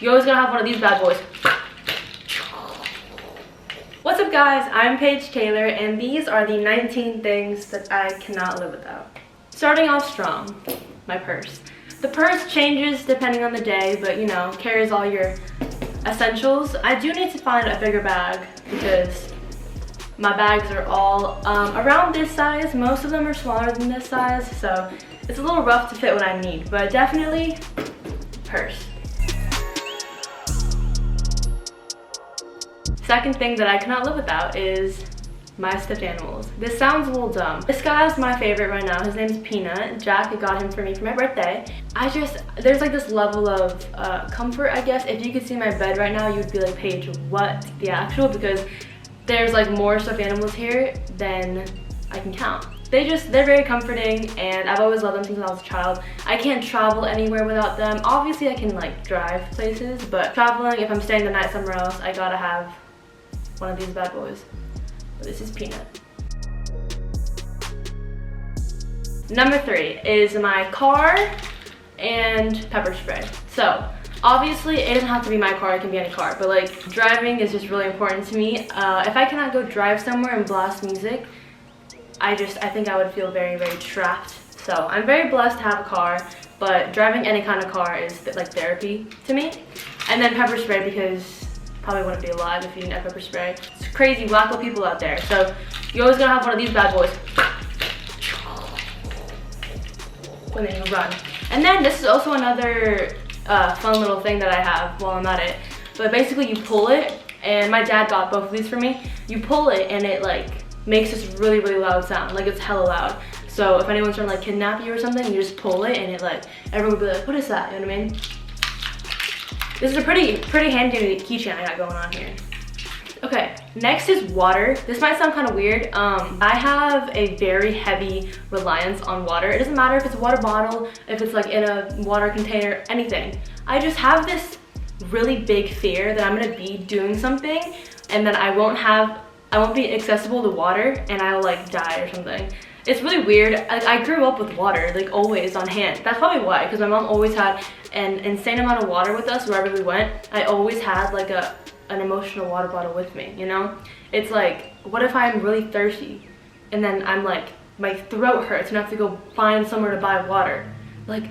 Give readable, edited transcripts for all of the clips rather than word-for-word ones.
You're always gonna have one of these bad boys. What's up guys, I'm Paige Taylor and these are the 19 things that I cannot live without. Starting off strong, my purse. The purse changes depending on the day, but you know, carries all your essentials. I do need to find a bigger bag because my bags are all around this size. Most of them are smaller than this size, so it's a little rough to fit what I need, but definitely purse. Second thing that I cannot live without is my stuffed animals. This sounds a little dumb. This guy is my favorite right now. His name's Peanut. Jack got him for me for my birthday. There's like this level of comfort, I guess. If you could see my bed right now, you would be like, Paige, what the actual? Because there's like more stuffed animals here than I can count. They're very comforting and I've always loved them since I was a child. I can't travel anywhere without them. Obviously I can like drive places, but traveling, if I'm staying the night somewhere else, I gotta have one of these bad boys. This is Peanut. Number 3 is my car and pepper spray. So obviously it doesn't have to be my car, it can be any car, but like driving is just really important to me. If I cannot go drive somewhere and blast music, I think I would feel very, very trapped. So I'm very blessed to have a car, but driving any kind of car is like therapy to me. And then pepper spray because probably wouldn't be alive if you didn't have pepper spray. It's crazy wacko people out there. So you're always gonna have one of these bad boys when then you run. And then this is also another fun little thing that I have while I'm at it. But basically you pull it, and my dad got both of these for me. You pull it and it like makes this really, really loud sound. Like it's hella loud. So if anyone's trying to like kidnap you or something, you just pull it and it like, everyone will be like, what is that? You know what I mean? This is a pretty handy keychain I got going on here. Okay, next is water. This might sound kind of weird. I have a very heavy reliance on water. It doesn't matter if it's a water bottle, if it's like in a water container, anything. I just have this really big fear that I'm gonna be doing something and then I won't be accessible to water and I'll like die or something. It's really weird. I grew up with water, like always on hand. That's probably why, because my mom always had an insane amount of water with us wherever we went. I always had like an emotional water bottle with me, you know? It's like, what if I'm really thirsty and then I'm like, my throat hurts and I have to go find somewhere to buy water? Like,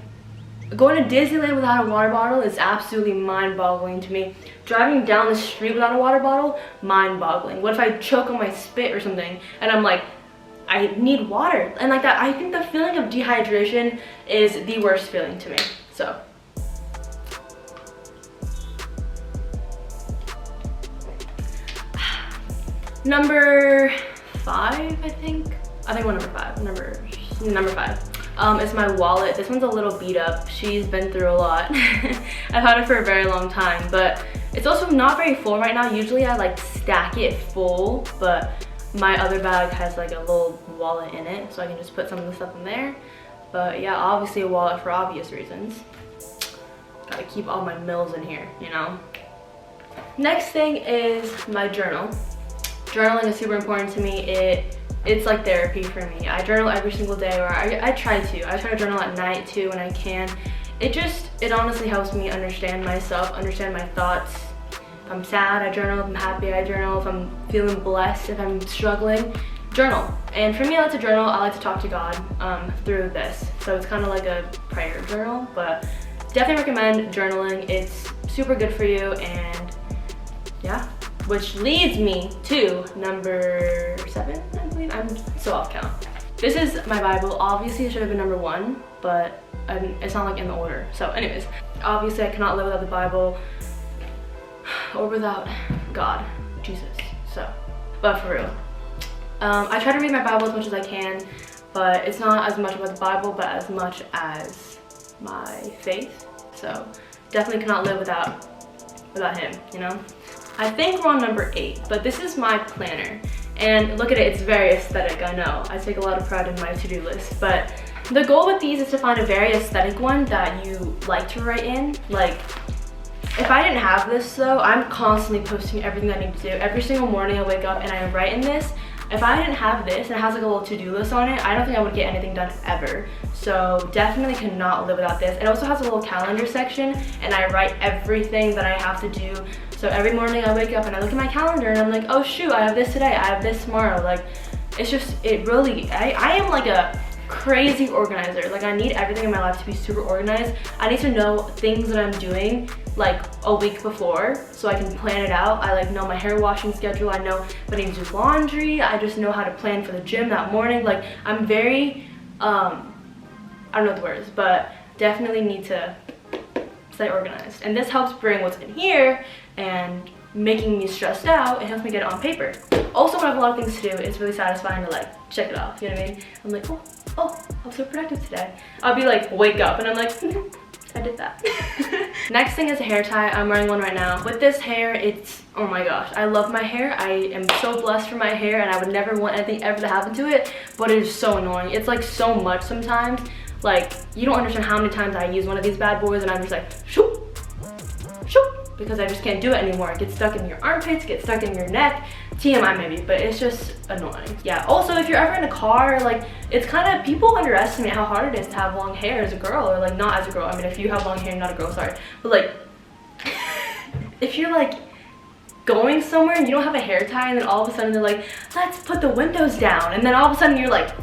going to Disneyland without a water bottle is absolutely mind-boggling to me. Driving down the street without a water bottle, mind-boggling. What if I choke on my spit or something and I'm like, I need water? And like that, I think the feeling of dehydration is the worst feeling to me. So number 5, I think we're number 5. Number 5 is my wallet. This one's a little beat up. She's been through a lot. I've had it for a very long time, but it's also not very full right now. Usually I like stack it full, but my other bag has like a little wallet in it, so I can just put some of the stuff in there. But yeah, obviously a wallet for obvious reasons. Gotta keep all my mills in here, you know? Next thing is my journal. Journaling is super important to me. It's like therapy for me. I journal every single day, or I try to journal at night too when I can. It honestly helps me understand myself, understand my thoughts. If I'm sad, I journal. If I'm happy, I journal. If I'm feeling blessed, if I'm struggling, journal. And for me, I like to journal. I like to talk to God through this. So it's kind of like a prayer journal, but definitely recommend journaling. It's super good for you, and yeah. Which leads me to number 7, I believe. I'm so off count. This is my Bible. Obviously, it should have been number 1, but it's not like in the order. So anyways, obviously I cannot live without the Bible or without God, Jesus. So, but for real. I try to read my Bible as much as I can, but it's not as much about the Bible, but as much as my faith. So definitely cannot live without him, you know? I think we're on number 8, but this is my planner. And look at it, it's very aesthetic, I know. I take a lot of pride in my to-do list, but the goal with these is to find a very aesthetic one that you like to write in. Like, if I didn't have this though, I'm constantly posting everything I need to do. Every single morning I wake up and I write in this. If I didn't have this and it has like a little to-do list on it, I don't think I would get anything done ever. So definitely cannot live without this. It also has a little calendar section and I write everything that I have to do. So every morning I wake up and I look at my calendar and I'm like, oh shoot, I have this today, I have this tomorrow. Like, it's just, it really, I am like a crazy organizer. Like, I need everything in my life to be super organized. I need to know things that I'm doing like a week before so I can plan it out. I like know my hair washing schedule. I know if I need to do laundry. I just know how to plan for the gym that morning. Like, I'm very, I don't know the words, but definitely need to stay organized. And this helps bring what's in here and making me stressed out. It helps me get it on paper. Also, when I have a lot of things to do, it's really satisfying to like check it off, you know what I mean? I'm like, oh, I'm so productive today. I'll be like, wake up and I'm like, I did that. Next thing is a hair tie. I'm wearing one right now. With this hair, it's, oh my gosh, I love my hair. I am so blessed for my hair and I would never want anything ever to happen to it, but it is so annoying. It's like so much sometimes. Like, you don't understand how many times I use one of these bad boys and I'm just like, shoop, shoop, because I just can't do it anymore. It gets stuck in your armpits, gets stuck in your neck. TMI maybe, but it's just annoying. Yeah, also if you're ever in a car, like, it's kind of, people underestimate how hard it is to have long hair as a girl, or like not as a girl. I mean, if you have long hair, you're not a girl, sorry. But like, if you're like going somewhere and you don't have a hair tie and then all of a sudden they're like, let's put the windows down. And then all of a sudden you're like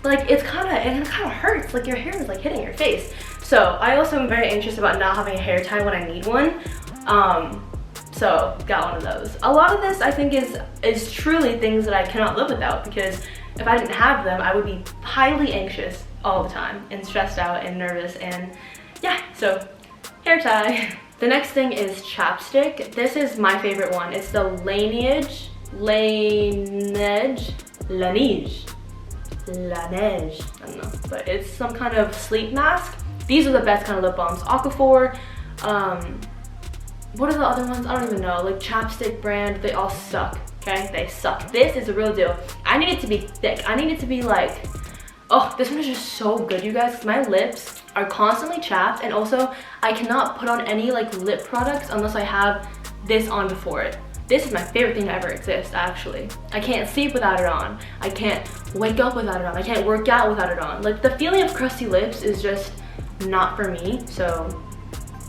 it kind of hurts. Like, your hair is like hitting your face. So I also am very anxious about not having a hair tie when I need one. So got one of those. A lot of this I think is truly things that I cannot live without, because if I didn't have them, I would be highly anxious all the time and stressed out and nervous, and yeah, so hair tie. The next thing is chapstick. This is my favorite one. It's the Laneige, I don't know, but it's some kind of sleep mask. These are the best kind of lip balms. Aquaphor, what are the other ones? I don't even know. Like, chapstick brand, they all suck, okay? They suck. This is a real deal. I need it to be thick. I need it to be like, oh, this one is just so good, you guys, because my lips are constantly chapped, and also I cannot put on any like lip products unless I have this on before it. This is my favorite thing to ever exist, actually. I can't sleep without it on. I can't wake up without it on. I can't work out without it on. Like, the feeling of crusty lips is just not for me, so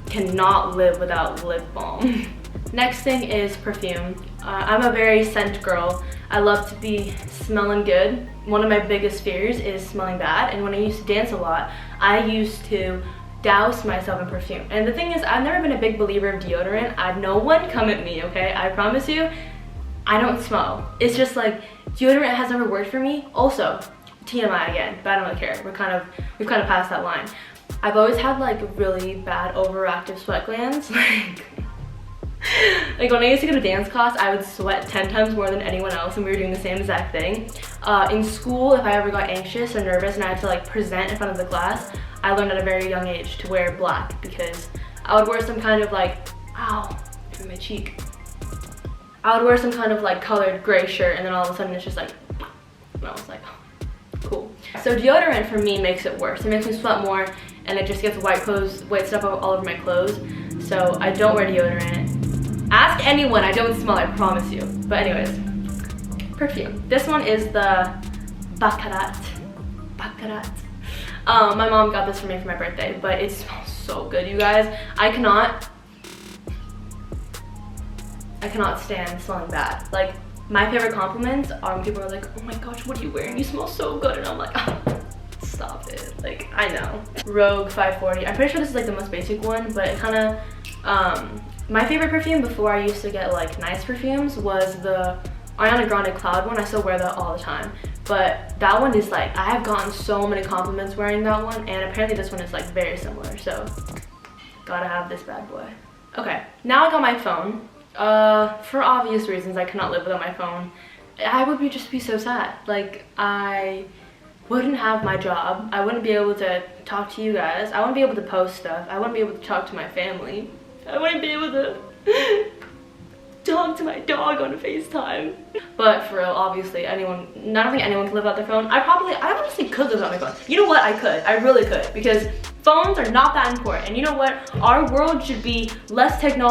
cannot live without lip balm. Next thing is perfume. I'm a very scent girl. I love to be smelling good. One of my biggest fears is smelling bad, and when I used to dance a lot, I used to douse myself in perfume. And the thing is, I've never been a big believer of deodorant. No one come at me, okay? I promise you, I don't smell. It's just like, deodorant has never worked for me. Also, TMI again, but I don't really care. We've kind of passed that line. I've always had like really bad overactive sweat glands. Like when I used to go to dance class, I would sweat 10 times more than anyone else, and we were doing the same exact thing. In school, if I ever got anxious or nervous and I had to like present in front of the class, I learned at a very young age to wear black, because I would wear some kind of like, ow, through my cheek. I would wear some kind of like colored gray shirt, and then all of a sudden it's just like, and I was like, oh, cool. So deodorant for me makes it worse. It makes me sweat more, and it just gets white stuff all over my clothes. So I don't wear deodorant. Ask anyone, I don't smell, I promise you. But anyways, perfume. This one is the Baccarat. My mom got this for me for my birthday, but it smells so good, you guys. I cannot stand smelling bad. Like, my favorite compliments are when people are like, oh my gosh, what are you wearing? You smell so good. And I'm like, oh, stop it. Like, I know. Rogue 540. I'm pretty sure this is like the most basic one, but it kind of, my favorite perfume before I used to get like nice perfumes was the Ariana Grande Cloud one. I still wear that all the time. But that one is like, I have gotten so many compliments wearing that one, and apparently this one is like very similar, so gotta have this bad boy. Okay, now I got my phone. For obvious reasons, I cannot live without my phone. I would just be so sad. Like, I wouldn't have my job. I wouldn't be able to talk to you guys. I wouldn't be able to post stuff. I wouldn't be able to talk to my family. I wouldn't be able to talk to my dog on FaceTime. But for real, obviously, I don't think anyone can live without their phone. I honestly could live without my phone. You know what? I could. I really could, because phones are not that important. And you know what? Our world should be less technology.